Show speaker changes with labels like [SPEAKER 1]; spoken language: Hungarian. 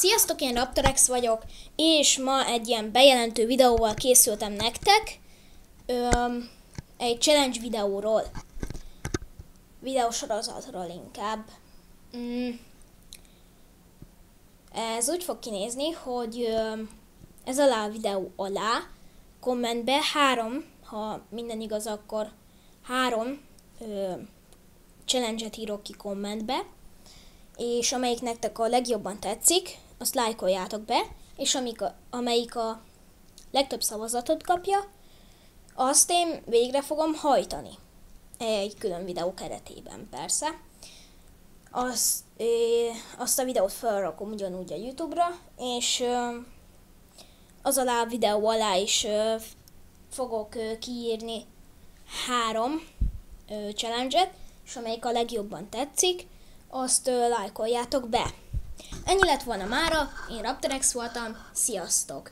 [SPEAKER 1] Sziasztok, én Raptorex vagyok, és ma egy ilyen bejelentő videóval készültem nektek. Egy challenge videóról. Videósorozatról inkább. Ez úgy fog kinézni, hogy ez alá a videó alá kommentbe ha minden igaz, akkor 3 challenge-et írok ki kommentbe, és amelyik nektek a legjobban tetszik, azt lájkoljátok be, és amelyik a legtöbb szavazatot kapja, azt én végre fogom hajtani. Egy külön videó keretében persze. Azt a videót felrakom ugyanúgy a YouTube-ra, és az alá a videó alá is fogok kiírni 3 challenge-et, és amelyik a legjobban tetszik, azt lájkoljátok be. Ennyi lett volna mára, én Raptorex voltam, sziasztok!